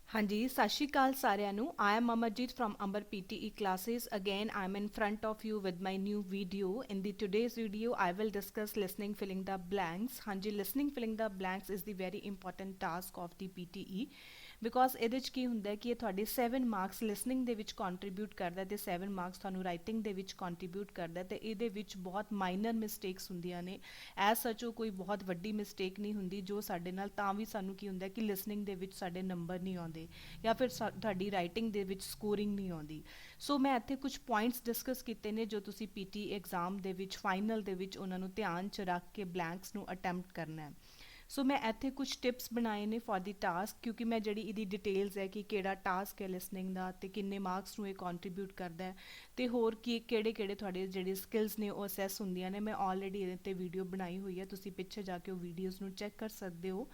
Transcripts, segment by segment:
हाँ जी, सत श्री अकाल सारिਆਂ ਨੂੰ। I am Amarjeet from Amber PTE classes. Again, I am in front of you with my new video. In the today's video, I will discuss listening filling the blanks. हाँ जी, listening filling the blanks is the very important task of the PTE. Because ਇਹਦੇ 'ਚ ਕੀ ਹੁੰਦਾ ਹੈ ਕਿ ਇਹ ਤੁਹਾਡੇ 7 marks listening ਦੇ ਵਿੱਚ ਕੰਟਰੀਬਿਊਟ ਕਰਦਾ ਤੇ 7 ਮਾਰਕਸ ਤੁਹਾਨੂੰ ਰਾਈਟਿੰਗ ਦੇ ਵਿੱਚ ਕੰਟਰੀਬਿਊਟ ਕਰਦਾ ਤੇ ਇਹਦੇ ਵਿੱਚ ਬਹੁਤ ਮਾਈਨਰ ਮਿਸਟੇਕਸ ਹੁੰਦੀਆਂ ਨੇ। ਐਜ਼ ਸੱਚ ਉਹ ਕੋਈ ਬਹੁਤ ਵੱਡੀ ਮਿਸਟੇਕ ਨਹੀਂ ਹੁੰਦੀ ਜੋ ਸਾਡੇ ਨਾਲ ਤਾਂ ਵੀ ਸਾਨੂੰ ਕੀ ਹੁੰਦਾ ਕਿ ਲਿਸਨਿੰਗ ਦੇ ਵਿੱਚ ਸਾਡੇ ਨੰਬਰ ਨਹੀਂ ਆਉਂਦੇ ਜਾਂ ਫਿਰ ਤੁਹਾਡੀ ਰਾਈਟਿੰਗ ਦੇ ਵਿੱਚ ਸਕੋਰਿੰਗ ਨਹੀਂ ਆਉਂਦੀ। ਸੋ ਮੈਂ ਇੱਥੇ ਕੁਝ ਪੁਆਇੰਟਸ ਡਿਸਕਸ ਕੀਤੇ ਨੇ ਜੋ ਤੁਸੀਂ ਪੀਟੀ ਐਗਜ਼ਾਮ ਦੇ ਵਿੱਚ ਫਾਈਨਲ ਦੇ ਵਿੱਚ ਉਹਨਾਂ ਨੂੰ ਧਿਆਨ 'ਚ ਰੱਖ ਕੇ ਬਲੈਂਕਸ ਨੂੰ ਅਟੈਂਪਟ ਕਰਨਾ ਹੈ। ਸੋ ਮੈਂ ਇੱਥੇ ਕੁਝ ਟਿਪਸ ਬਣਾਏ ਨੇ ਫॉर ਦੀ ਟਾਸਕ, ਕਿਉਂਕਿ ਮੈਂ ਜਿਹੜੀ ਇਹਦੀ ਡਿਟੇਲਸ ਹੈ ਕਿ ਕਿਹੜਾ ਟਾਸਕ ਹੈ ਲਿਸਨਿੰਗ ਦਾ ਤੇ ਕਿੰਨੇ ਮਾਰਕਸ ਨੂੰ ਇਹ ਕੰਟਰੀਬਿਊਟ ਕਰਦਾ ਹੈ ਤੇ ਹੋਰ ਕੀ ਕਿਹੜੇ ਤੁਹਾਡੇ ਜਿਹੜੇ ਸਕਿੱਲਸ ਨੇ ਉਹ ਅਸੈਸ ਹੁੰਦੀਆਂ ਨੇ, ਮੈਂ ਆਲਰੇਡੀ ਇਹਦੇ 'ਤੇ ਵੀਡੀਓ ਬਣਾਈ ਹੋਈ ਹੈ, ਤੁਸੀਂ ਪਿੱਛੇ ਜਾ ਕੇ ਉਹ ਵੀਡੀਓਜ਼ ਨੂੰ ਚੈੱਕ ਕਰ ਸਕਦੇ ਹੋ।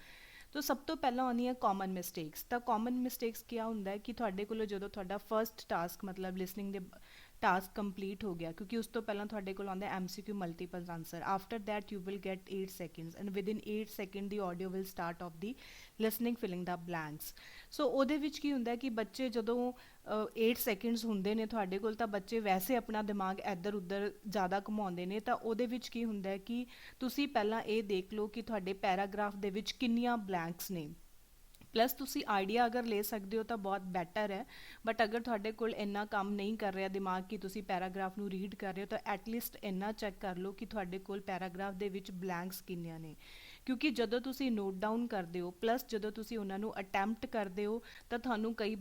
ਤਾਂ ਸਭ ਤੋਂ ਪਹਿਲਾਂ ਆਉਂਦੀ ਹੈ ਕਾਮਨ ਮਿਸਟੇਕਸ। ਤਾਂ ਕਾਮਨ ਮਿਸਟੇਕਸ ਕੀ ਹੁੰਦਾ ਹੈ ਕਿ ਤੁਹਾਡੇ ਕੋਲੋਂ ਜਦੋਂ ਤੁਹਾਡਾ ਫਰਸਟ ਟਾਸਕ ਮਤਲਬ ਲਿਸਨਿੰਗ ਦੇ ਟਾਸਕ ਕੰਪਲੀਟ ਹੋ ਗਿਆ, ਕਿਉਂਕਿ ਉਸ ਤੋਂ ਪਹਿਲਾਂ ਤੁਹਾਡੇ ਕੋਲ ਆਉਂਦਾ MCQ multiple answer. After that you will get 8 seconds and within 8 second the audio will start of the listening filling the blanks. So ਉਹਦੇ ਵਿੱਚ ਕੀ ਹੁੰਦਾ ਕਿ ਬੱਚੇ ਜਦੋਂ 8 ਸੈਕਿੰਡਸ ਹੁੰਦੇ ਨੇ ਤੁਹਾਡੇ ਕੋਲ ਤਾਂ ਬੱਚੇ ਵੈਸੇ ਆਪਣਾ ਦਿਮਾਗ ਇੱਧਰ ਉੱਧਰ ਜ਼ਿਆਦਾ ਘੁਮਾਉਂਦੇ ਨੇ। ਤਾਂ ਉਹਦੇ ਵਿੱਚ ਕੀ ਹੁੰਦਾ ਕਿ ਤੁਸੀਂ ਪਹਿਲਾਂ ਇਹ ਦੇਖ ਲਓ ਕਿ ਤੁਹਾਡੇ ਪੈਰਾਗ੍ਰਾਫ ਦੇ ਵਿੱਚ ਕਿੰਨੀਆਂ ਬਲੈਂਕਸ ਨੇ। ਪਲੱਸ ਤੁਸੀਂ ਆਈਡੀਆ ਅਗਰ ਲੈ ਸਕਦੇ ਹੋ ਤਾਂ ਬਹੁਤ ਬੈਟਰ ਹੈ, ਬਟ ਅਗਰ ਤੁਹਾਡੇ ਕੋਲ ਇੰਨਾ ਕੰਮ ਨਹੀਂ ਕਰ ਰਿਹਾ ਦਿਮਾਗ ਕਿ ਤੁਸੀਂ ਪੈਰਾਗ੍ਰਾਫ ਨੂੰ ਰੀਡ ਕਰ ਰਹੇ ਹੋ ਤਾਂ ਐਟਲੀਸਟ ਇੰਨਾ ਚੈੱਕ ਕਰ ਲਓ ਕਿ ਤੁਹਾਡੇ ਕੋਲ ਪੈਰਾਗ੍ਰਾਫ ਦੇ ਵਿੱਚ ਬਲੈਂਕਸ ਕਿੰਨੀਆਂ ਨੇ। ਕਿਉਂਕਿ ਜਦੋਂ ਤੁਸੀਂ ਨੋਟ ਡਾਊਨ ਕਰਦੇ ਹੋ ਪਲੱਸ ਜਦੋਂ ਤੁਸੀਂ ਉਹਨਾਂ ਨੂੰ ਅਟੈਂਪਟ ਕਰਦੇ ਹੋ ਤਾਂ ਤੁਹਾਨੂੰ ਕਈ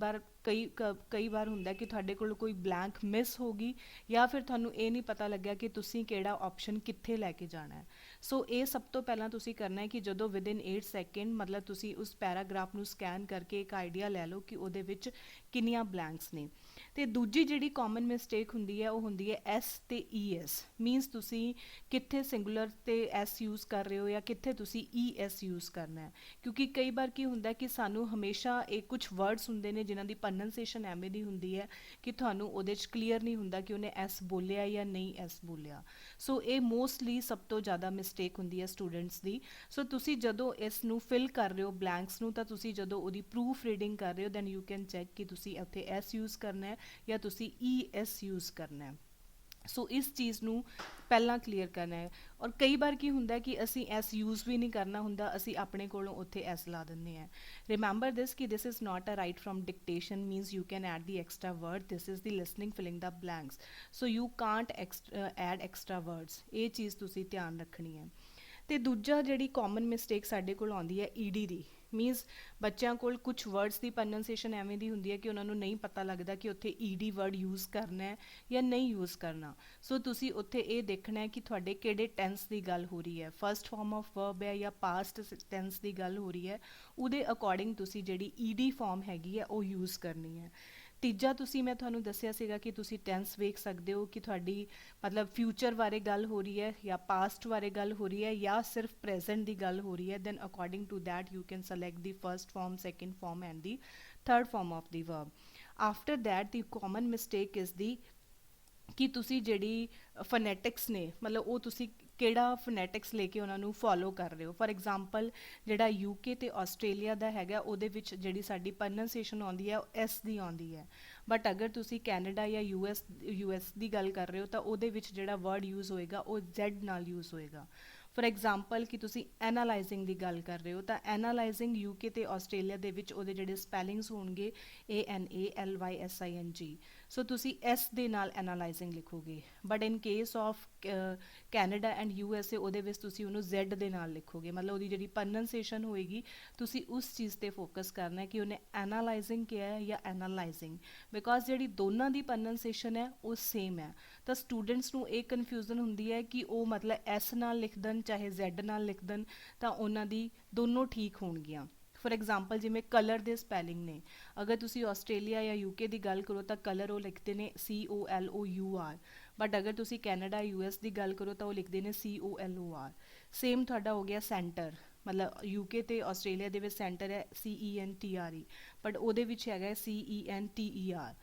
ਵਾਰ ਹੁੰਦਾ ਕਿ ਤੁਹਾਡੇ ਕੋਲ ਕੋਈ ਬਲੈਂਕ ਮਿਸ ਹੋ ਗਈ ਜਾਂ ਫਿਰ ਤੁਹਾਨੂੰ ਇਹ ਨਹੀਂ ਪਤਾ ਲੱਗਿਆ ਕਿ ਤੁਸੀਂ ਕਿਹੜਾ ਆਪਸ਼ਨ ਕਿੱਥੇ ਲੈ ਕੇ ਜਾਣਾ ਹੈ। ਸੋ ਇਹ ਸਭ ਤੋਂ ਪਹਿਲਾਂ ਤੁਸੀਂ ਕਰਨਾ ਹੈ ਕਿ ਜਦੋਂ ਵਿਦਿਨ 8 ਸੈਕਿੰਡ ਮਤਲਬ ਤੁਸੀਂ ਉਸ ਪੈਰਾਗ੍ਰਾਫ ਨੂੰ ਸਕੈਨ ਕਰਕੇ ਇੱਕ ਆਈਡੀਆ ਲੈ ਲਓ ਕਿ ਉਹਦੇ ਵਿੱਚ ਕਿੰਨੀਆਂ ਬਲੈਂਕਸ ਨੇ। ਤੇ ਦੂਜੀ ਜਿਹੜੀ ਕਾਮਨ ਮਿਸਟੇਕ ਹੁੰਦੀ ਹੈ ਉਹ ਹੁੰਦੀ ਹੈ ਐਸ ਤੇ ES। ਮੀਨਸ ਤੁਸੀਂ ਕਿੱਥੇ ਸਿੰਗੂਲਰ ਤੇ ਐਸ ਯੂਜ਼ ਕਰ ਰਹੇ ਹੋ ਜਾਂ ਕਿੱਥੇ ਤੁਸੀਂ ES ਯੂਜ਼ ਕਰਨਾ ਹੈ। ਕਿਉਂਕਿ ਕਈ ਵਾਰ ਕੀ ਹੁੰਦਾ ਕਿ ਸਾਨੂੰ ਹਮੇਸ਼ਾ ਇਹ ਕੁਝ ਵਰਡਸ ਹੁੰਦੇ ਨੇ ਜਿਨ੍ਹਾਂ ਦੀ ਪ੍ਰੋਨੰਸੀਏਸ਼ਨ ਐਵੇਂ ਦੀ ਹੁੰਦੀ ਹੈ ਕਿ ਤੁਹਾਨੂੰ ਉਹਦੇ 'ਚ ਕਲੀਅਰ ਨਹੀਂ ਹੁੰਦਾ ਕਿ ਉਹਨੇ ਐਸ ਬੋਲਿਆ ਜਾਂ ਨਹੀਂ ਐਸ ਬੋਲਿਆ। ਸੋ ਇਹ ਮੋਸਟਲੀ ਸਭ ਤੋਂ ਜ਼ਿਆਦਾ ਮਿਸਟੇਕ ਹੁੰਦੀ ਹੈ ਸਟੂਡੈਂਟਸ ਦੀ। ਸੋ ਤੁਸੀਂ ਜਦੋਂ ਇਸ ਨੂੰ ਫਿਲ ਕਰ ਰਹੇ ਹੋ ਬਲੈਂਕਸ ਨੂੰ ਤਾਂ ਤੁਸੀਂ ਜਦੋਂ ਉਹਦੀ ਪ੍ਰੂਫ ਰੀਡਿੰਗ ਕਰ ਰਹੇ ਹੋ ਦੈਨ ਯੂ ਕੈਨ ਚੈੱਕ ਕਿ ਤੁਸੀਂ ਉੱਥੇ ਐਸ ਯੂਜ਼ ਕਰਨਾ ਹੈ ਜਾਂ ਤੁਸੀਂ ES ਯੂਜ਼ ਕਰਨਾ ਹੈ। ਸੋ ਇਸ ਚੀਜ਼ ਨੂੰ ਪਹਿਲਾਂ ਕਲੀਅਰ ਕਰਨਾ ਹੈ। ਔਰ ਕਈ ਵਾਰ ਕੀ ਹੁੰਦਾ ਕਿ ਅਸੀਂ ਐਸ ਯੂਜ਼ ਵੀ ਨਹੀਂ ਕਰਨਾ ਹੁੰਦਾ, ਅਸੀਂ ਆਪਣੇ ਕੋਲੋਂ ਉੱਥੇ ਐਸ ਲਾ ਦਿੰਦੇ ਹਾਂ। ਰਿਮੈਂਬਰ ਦਿਸ ਕਿ this is not a write from dictation, means you can add the extra word, this is the listening filling the blanks. So you can't add extra words, ਇਹ ਚੀਜ਼ ਤੁਸੀਂ ਧਿਆਨ ਰੱਖਣੀ ਹੈ। ਤੇ ਦੂਜਾ ਜਿਹੜੀ ਕਾਮਨ ਮਿਸਟੇਕ ਸਾਡੇ ਕੋਲ ਆਉਂਦੀ ਹੈ ED ਦੀ। ਮੀਨਸ ਬੱਚਿਆਂ ਕੋਲ ਕੁਝ ਵਰਡਸ ਦੀ ਪ੍ਰੋਨੰਸੀਏਸ਼ਨ ਐਵੇਂ ਦੀ ਹੁੰਦੀ ਹੈ ਕਿ ਉਹਨਾਂ ਨੂੰ ਨਹੀਂ ਪਤਾ ਲੱਗਦਾ ਕਿ ਉੱਥੇ ED ਵਰਡ ਯੂਜ਼ ਕਰਨਾ ਹੈ ਜਾਂ ਨਹੀਂ ਯੂਜ਼ ਕਰਨਾ। ਸੋ ਤੁਸੀਂ ਉੱਥੇ ਇਹ ਦੇਖਣਾ ਹੈ ਕਿ ਤੁਹਾਡੇ ਕਿਹੜੇ ਟੈਂਸ ਦੀ ਗੱਲ ਹੋ ਰਹੀ ਹੈ, ਫਸਟ ਫਾਰਮ ਆਫ ਵਰਬ ਹੈ ਜਾਂ ਪਾਸਟ ਟੈਂਸ ਦੀ ਗੱਲ ਹੋ ਰਹੀ ਹੈ, ਉਹਦੇ ਅਕੋਰਡਿੰਗ ਤੁਸੀਂ ਜਿਹੜੀ ED ਫਾਰਮ ਹੈਗੀ ਹੈ ਉਹ ਯੂਜ਼ ਕਰਨੀ ਹੈ। ਤੀਜਾ ਤੁਸੀਂ ਮੈਂ ਤੁਹਾਨੂੰ ਦੱਸਿਆ ਸੀਗਾ ਕਿ ਤੁਸੀਂ ਟੈਂਸ ਵੇਖ ਸਕਦੇ ਹੋ ਕਿ ਤੁਹਾਡੀ ਮਤਲਬ ਫਿਊਚਰ ਬਾਰੇ ਗੱਲ ਹੋ ਰਹੀ ਹੈ ਜਾਂ ਪਾਸਟ ਬਾਰੇ ਗੱਲ ਹੋ ਰਹੀ ਹੈ ਜਾਂ ਸਿਰਫ ਪ੍ਰੈਜ਼ੈਂਟ ਦੀ ਗੱਲ ਹੋ ਰਹੀ ਹੈ। Then according to that you can select the first form, second form and the third form of the verb. After that the common mistake is the ਕਿ ਤੁਸੀਂ ਜਿਹੜੀ ਫਨੈਟਿਕਸ ਨੇ ਮਤਲਬ ਉਹ ਤੁਸੀਂ ਕਿਹੜਾ ਫਨੈਟਿਕਸ ਲੈ ਕੇ ਉਹਨਾਂ ਨੂੰ ਫੋਲੋ ਕਰ ਰਹੇ ਹੋ। ਫॉर ਐਗਜ਼ਾਮਪਲ ਜਿਹੜਾ UK ਤੇ ਆਸਟ੍ਰੇਲੀਆ ਦਾ ਹੈਗਾ ਉਹਦੇ ਵਿੱਚ ਜਿਹੜੀ ਸਾਡੀ ਪ੍ਰੋਨੰਸੀਏਸ਼ਨ ਆਉਂਦੀ ਹੈ ਉਹ ਐਸ ਦੀ ਆਉਂਦੀ ਹੈ, ਬਟ ਅਗਰ ਤੁਸੀਂ ਕੈਨੇਡਾ ਜਾਂ US ਦੀ ਗੱਲ ਕਰ ਰਹੇ ਹੋ ਤਾਂ ਉਹਦੇ ਵਿੱਚ ਜਿਹੜਾ ਵਰਡ ਯੂਜ਼ ਹੋਏਗਾ ਉਹ Z ਨਾਲ ਯੂਜ਼ ਹੋਏਗਾ। ਫॉर ਐਗਜ਼ਾਮਪਲ ਕਿ ਤੁਸੀਂ ਐਨਾਲਾਈਜ਼ਿੰਗ ਦੀ ਗੱਲ ਕਰ ਰਹੇ ਹੋ ਤਾਂ ਐਨਾਲਾਈਜ਼ਿੰਗ UK ਤੇ ਆਸਟ੍ਰੇਲੀਆ ਦੇ ਵਿੱਚ ਉਹਦੇ ਜਿਹੜੇ ਸਪੈਲਿੰਗਸ ਹੋਣਗੇ ANALYSING। ਸੋ ਤੁਸੀਂ ਐਸ ਦੇ ਨਾਲ ਐਨਾਲਾਈਜ਼ਿੰਗ ਲਿਖੋਗੇ, but in case of Canada and USA ਉਹਦੇ ਵਿੱਚ ਤੁਸੀਂ ਉਹਨੂੰ Z ਦੇ ਨਾਲ ਲਿਖੋਗੇ। ਮਤਲਬ ਉਹਦੀ ਜਿਹੜੀ ਪ੍ਰੋਨੰਸੀਏਸ਼ਨ ਹੋਏਗੀ ਤੁਸੀਂ ਉਸ ਚੀਜ਼ 'ਤੇ ਫੋਕਸ ਕਰਨਾ ਕਿ ਉਹਨੇ ਐਨਾਲਾਈਜ਼ਿੰਗ ਕਿਹਾ ਹੈ ਜਾਂ ਐਨਾਲਾਈਜ਼ਿੰਗ, ਬਿਕੋਜ਼ ਜਿਹੜੀ ਦੋਨਾਂ ਦੀ ਪ੍ਰੋਨੰਸੀਏਸ਼ਨ ਹੈ ਉਹ ਸੇਮ ਹੈ। ਤਾਂ ਸਟੂਡੈਂਟਸ ਨੂੰ ਇਹ ਕਨਫਿਊਜ਼ਨ ਹੁੰਦੀ ਹੈ ਕਿ ਉਹ ਮਤਲਬ ਐਸ ਨਾਲ ਲਿਖ ਦੇਣ ਚਾਹੇ Z ਨਾਲ ਲਿਖ ਦੇਣ ਤਾਂ ਉਹਨਾਂ ਦੀ ਦੋਨੋਂ ਠੀਕ ਹੋਣਗੀਆਂ। ਫॉर ਐਗਜ਼ਾਮਪਲ ਜਿਵੇਂ ਕਲਰ ਦੇ ਸਪੈਲਿੰਗ ਨੇ, ਅਗਰ ਤੁਸੀਂ ਆਸਟ੍ਰੇਲੀਆ ਜਾਂ UK ਦੀ ਗੱਲ ਕਰੋ ਤਾਂ ਕਲਰ ਉਹ ਲਿਖਦੇ ਨੇ COLOUR, ਬਟ ਅਗਰ ਤੁਸੀਂ ਕੈਨੇਡਾ US ਦੀ ਗੱਲ ਕਰੋ ਤਾਂ ਉਹ ਲਿਖਦੇ ਨੇ COLOR। ਸੇਮ ਤੁਹਾਡਾ ਹੋ ਗਿਆ ਸੈਂਟਰ, ਮਤਲਬ UK ਤੇ ਆਸਟ੍ਰੇਲੀਆ ਦੇ ਵਿੱਚ ਸੈਂਟਰ ਹੈ CENTRE, ਬਟ ਉਹਦੇ ਵਿੱਚ ਹੈਗਾ CENTER।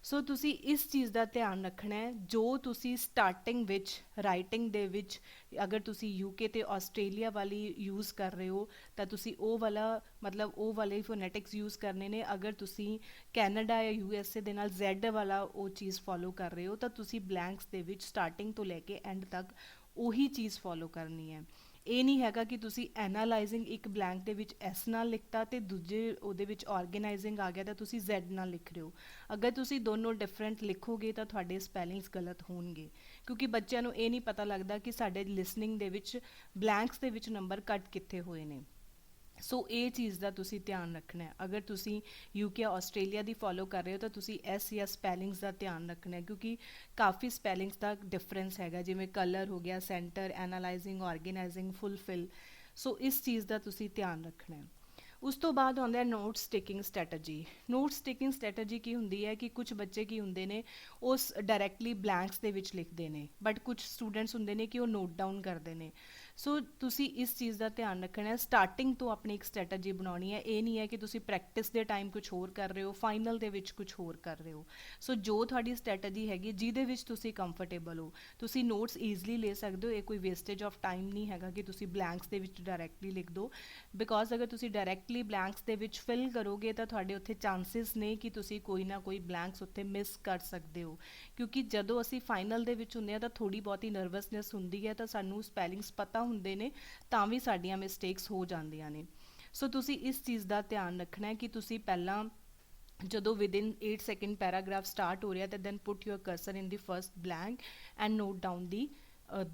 ਸੋ ਤੁਸੀਂ ਇਸ ਚੀਜ਼ ਦਾ ਧਿਆਨ ਰੱਖਣਾ ਹੈ, ਜੋ ਤੁਸੀਂ ਸਟਾਰਟਿੰਗ ਵਿੱਚ ਰਾਈਟਿੰਗ ਦੇ ਵਿੱਚ ਅਗਰ ਤੁਸੀਂ ਯੂਕੇ ਤੇ ਆਸਟ੍ਰੇਲੀਆ ਵਾਲੀ ਯੂਜ਼ ਕਰ ਰਹੇ ਹੋ ਤਾਂ ਤੁਸੀਂ ਉਹ ਵਾਲਾ ਮਤਲਬ ਉਹ ਵਾਲੇ ਫੋਨੈਟਿਕਸ ਯੂਜ਼ ਕਰਨੇ ਨੇ। ਅਗਰ ਤੁਸੀਂ ਕੈਨੇਡਾ ਜਾਂ ਯੂਐਸਏ ਦੇ ਨਾਲ ਜ਼ੈਡ ਵਾਲਾ ਉਹ ਚੀਜ਼ ਫੋਲੋ ਕਰ ਰਹੇ ਹੋ ਤਾਂ ਤੁਸੀਂ ਬਲੈਂਕਸ ਦੇ ਵਿੱਚ ਸਟਾਰਟਿੰਗ ਤੋਂ ਲੈ ਕੇ ਐਂਡ ਤੱਕ ਉਹੀ ਚੀਜ਼ ਫੋਲੋ ਕਰਨੀ ਹੈ। ਇਹ ਨਹੀਂ ਹੈਗਾ ਕਿ ਤੁਸੀਂ ਐਨਾਲਾਈਜ਼ਿੰਗ ਇੱਕ ਬਲੈਂਕ ਦੇ ਵਿੱਚ ਐਸ ਨਾਲ ਲਿਖਤਾ ਤੇ ਦੂਜੇ ਉਹਦੇ ਵਿੱਚ ਆਰਗੇਨਾਈਜ਼ਿੰਗ ਆ ਗਿਆ ਤਾਂ ਤੁਸੀਂ ਜ਼ੈਡ ਨਾਲ ਲਿਖ ਰਹੇ ਹੋ। ਅਗਰ ਤੁਸੀਂ ਦੋਨੋਂ ਡਿਫਰੈਂਟ ਲਿਖੋਗੇ ਤਾਂ ਤੁਹਾਡੇ ਸਪੈਲਿੰਗਸ ਗਲਤ ਹੋਣਗੇ, ਕਿਉਂਕਿ ਬੱਚਿਆਂ ਨੂੰ ਇਹ ਨਹੀਂ ਪਤਾ ਲੱਗਦਾ ਕਿ ਸਾਡੇ ਲਿਸਨਿੰਗ ਦੇ ਵਿੱਚ ਬਲੈਂਕਸ ਦੇ ਵਿੱਚ ਨੰਬਰ ਕੱਟ ਕਿੱਥੇ ਹੋਏ ਨੇ। ਸੋ ਇਹ ਚੀਜ਼ ਦਾ ਤੁਸੀਂ ਧਿਆਨ ਰੱਖਣਾ ਹੈ। ਅਗਰ ਤੁਸੀਂ ਯੂਕੇ ਆਸਟ੍ਰੇਲੀਆ ਦੀ ਫੋਲੋ ਕਰ ਰਹੇ ਹੋ ਤਾਂ ਤੁਸੀਂ ਐਸ ਜਾਂ ਸਪੈਲਿੰਗਸ ਦਾ ਧਿਆਨ ਰੱਖਣਾ ਹੈ, ਕਿਉਂਕਿ ਕਾਫੀ ਸਪੈਲਿੰਗਸ ਦਾ ਡਿਫਰੈਂਸ ਹੈਗਾ, ਜਿਵੇਂ ਕਲਰ ਹੋ ਗਿਆ, ਸੈਂਟਰ, ਐਨਾਲਾਈਜ਼ਿੰਗ, ਆਰਗੇਨਾਈਜ਼ਿੰਗ, ਫੁੱਲਫਿਲ। ਸੋ ਇਸ ਚੀਜ਼ ਦਾ ਤੁਸੀਂ ਧਿਆਨ ਰੱਖਣਾ ਹੈ। ਉਸ ਤੋਂ ਬਾਅਦ ਆਉਂਦਾ ਹੈ notes taking strategy. Notes taking strategy ਕੀ ਹੁੰਦੀ ਹੈ ਕਿ ਕੁਝ ਬੱਚੇ ਕੀ ਹੁੰਦੇ ਨੇ ਉਸ ਡਾਇਰੈਕਟਲੀ ਬਲੈਂਕਸ ਦੇ ਵਿੱਚ ਲਿਖਦੇ ਨੇ, ਬਟ ਕੁਝ ਸਟੂਡੈਂਟਸ ਹੁੰਦੇ ਨੇ ਕਿ ਉਹ ਨੋਟ ਡਾਊਨ ਕਰਦੇ ਨੇ। ਸੋ ਤੁਸੀਂ ਇਸ ਚੀਜ਼ ਦਾ ਧਿਆਨ ਰੱਖਣਾ ਹੈ, ਸਟਾਰਟਿੰਗ ਤੋਂ ਆਪਣੀ ਇੱਕ ਸਟ੍ਰੈਟਜੀ ਬਣਾਉਣੀ ਹੈ। ਇਹ ਨਹੀਂ ਹੈ ਕਿ ਤੁਸੀਂ ਪ੍ਰੈਕਟਿਸ ਦੇ ਟਾਈਮ ਕੁਝ ਹੋਰ ਕਰ ਰਹੇ ਹੋ, ਫਾਈਨਲ ਦੇ ਵਿੱਚ ਕੁਝ ਹੋਰ ਕਰ ਰਹੇ ਹੋ। ਸੋ ਜੋ ਤੁਹਾਡੀ ਸਟ੍ਰੈਟਜੀ ਹੈਗੀ ਜਿਹਦੇ ਵਿੱਚ ਤੁਸੀਂ ਕੰਫਰਟੇਬਲ ਹੋ, ਤੁਸੀਂ ਨੋਟਸ ਈਜ਼ਲੀ ਲੈ ਸਕਦੇ ਹੋ। ਇਹ ਕੋਈ ਵੇਸਟੇਜ ਆਫ ਟਾਈਮ ਨਹੀਂ ਹੈਗਾ ਕਿ ਤੁਸੀਂ ਬਲੈਂਕਸ ਦੇ ਵਿੱਚ ਡਾਇਰੈਕਟਲੀ ਲਿਖ ਦਿਓ, ਬਿਕੋਜ਼ ਅਗਰ ਤੁਸੀਂ ਡਾਇਰੈਕਟਲੀ ਬਲੈਂਕਸ ਦੇ ਵਿੱਚ ਫਿਲ ਕਰੋਗੇ ਤਾਂ ਤੁਹਾਡੇ ਉੱਥੇ ਚਾਂਸਿਸ ਨੇ ਕਿ ਤੁਸੀਂ ਕੋਈ ਨਾ ਕੋਈ ਬਲੈਂਕਸ ਉੱਥੇ ਮਿਸ ਕਰ ਸਕਦੇ ਹੋ, ਕਿਉਂਕਿ ਜਦੋਂ ਅਸੀਂ ਫਾਈਨਲ ਦੇ ਵਿੱਚ ਹੁੰਦੇ ਹਾਂ ਤਾਂ ਥੋੜੀ ਬਹੁਤੀ ਨਰਵਸਨੈਸ ਹੁੰਦੀ ਹੈ, ਤਾਂ ਸਾਨੂੰ ਸਪੈਲਿੰਗਸ ਪਤਾ ਹੁੰਦੇ ਨੇ ਤਾਂ ਵੀ ਸਾਡੀਆਂ ਮਿਸਟੇਕਸ ਹੋ ਜਾਂਦੀਆਂ ਨੇ। ਸੋ ਤੁਸੀਂ ਇਸ ਚੀਜ਼ ਦਾ ਧਿਆਨ ਰੱਖਣਾ ਹੈ ਕਿ ਤੁਸੀਂ ਪਹਿਲਾਂ ਜਦੋਂ ਵਿਦਿਨ 8 ਸੈਕਿੰਡ ਪੈਰਾਗ੍ਰਾਫ ਸਟਾਰਟ ਹੋ ਰਿਹਾ ਤਾਂ then put your cursor in the first blank and note down the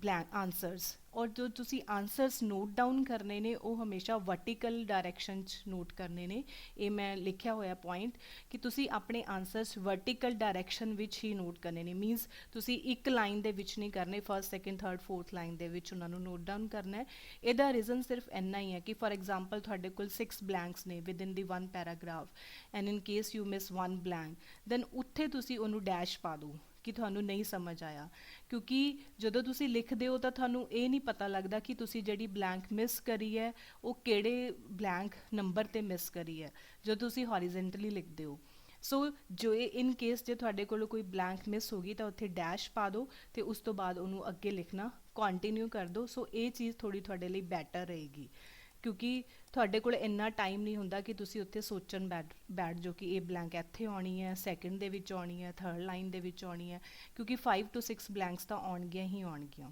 blank answers. ਔਰ ਜੋ ਤੁਸੀਂ ਆਨਸਰਸ ਨੋਟ ਡਾਊਨ ਕਰਨੇ ਨੇ ਉਹ ਹਮੇਸ਼ਾ ਵਰਟੀਕਲ ਡਾਇਰੈਕਸ਼ਨ 'ਚ ਨੋਟ ਕਰਨੇ ਨੇ। ਇਹ ਮੈਂ ਲਿਖਿਆ ਹੋਇਆ ਪੁਆਇੰਟ ਕਿ ਤੁਸੀਂ ਆਪਣੇ ਆਨਸਰਸ ਵਰਟੀਕਲ ਡਾਇਰੈਕਸ਼ਨ ਵਿੱਚ ਹੀ ਨੋਟ ਕਰਨੇ ਨੇ। ਮੀਨਸ ਤੁਸੀਂ ਇੱਕ ਲਾਈਨ ਦੇ ਵਿੱਚ ਨਹੀਂ ਕਰਨੇ, first, second, third, fourth line ਦੇ ਵਿੱਚ ਉਹਨਾਂ ਨੂੰ ਨੋਟ ਡਾਊਨ ਕਰਨਾ ਹੈ। ਇਹਦਾ ਰੀਜ਼ਨ ਸਿਰਫ ਇੰਨਾ ਹੀ ਹੈ ਕਿ ਫॉर एग्जांपल ਤੁਹਾਡੇ ਕੋਲ 6 ਬਲੈਂਕਸ ਨੇ within the 1 paragraph and in case you miss 1 blank, then ਉੱਥੇ ਤੁਸੀਂ ਉਹਨੂੰ ਡੈਸ਼ ਪਾ ਦਿਓ ਕਿ ਤੁਹਾਨੂੰ ਨਹੀਂ ਸਮਝ ਆਇਆ, ਕਿਉਂਕਿ ਜਦੋਂ ਤੁਸੀਂ ਲਿਖਦੇ ਹੋ ਤਾਂ ਤੁਹਾਨੂੰ ਇਹ ਨਹੀਂ ਪਤਾ ਲੱਗਦਾ ਕਿ ਤੁਸੀਂ ਜਿਹੜੀ ਬਲੈਂਕ ਮਿਸ ਕਰੀ ਹੈ ਉਹ ਕਿਹੜੇ ਬਲੈਂਕ ਨੰਬਰ 'ਤੇ ਮਿਸ ਕਰੀ ਹੈ ਜਦੋਂ ਤੁਸੀਂ ਹੌਰੀਜ਼ੈਂਟਲੀ ਲਿਖਦੇ ਹੋ। ਸੋ ਜੋ ਇਨ ਕੇਸ ਜੇ ਤੁਹਾਡੇ ਕੋਲੋਂ ਕੋਈ ਬਲੈਂਕ ਮਿਸ ਹੋ ਗਈ ਤਾਂ ਉੱਥੇ ਡੈਸ਼ ਪਾ ਦਿਓ ਅਤੇ ਉਸ ਤੋਂ ਬਾਅਦ ਉਹਨੂੰ ਅੱਗੇ ਲਿਖਣਾ ਕੰਟੀਨਿਊ ਕਰ ਦਿਓ। ਸੋ ਇਹ ਚੀਜ਼ ਥੋੜ੍ਹੀ ਤੁਹਾਡੇ ਲਈ ਬੈਟਰ ਰਹੇਗੀ, ਕਿਉਂਕਿ ਤੁਹਾਡੇ ਕੋਲ ਇੰਨਾ ਟਾਈਮ ਨਹੀਂ ਹੁੰਦਾ ਕਿ ਤੁਸੀਂ ਉੱਥੇ ਸੋਚਣ ਬੈਠ ਜਾਓ ਕਿ ਇਹ ਬਲੈਂਕ ਇੱਥੇ ਆਉਣੀ ਹੈ, ਸੈਕਿੰਡ ਦੇ ਵਿੱਚ ਆਉਣੀ ਹੈ, ਥਰਡ ਲਾਈਨ ਦੇ ਵਿੱਚ ਆਉਣੀ ਹੈ, ਕਿਉਂਕਿ 5 to 6 ਬਲੈਂਕਸ ਤਾਂ ਆਉਣਗੀਆਂ ਹੀ ਆਉਣਗੀਆਂ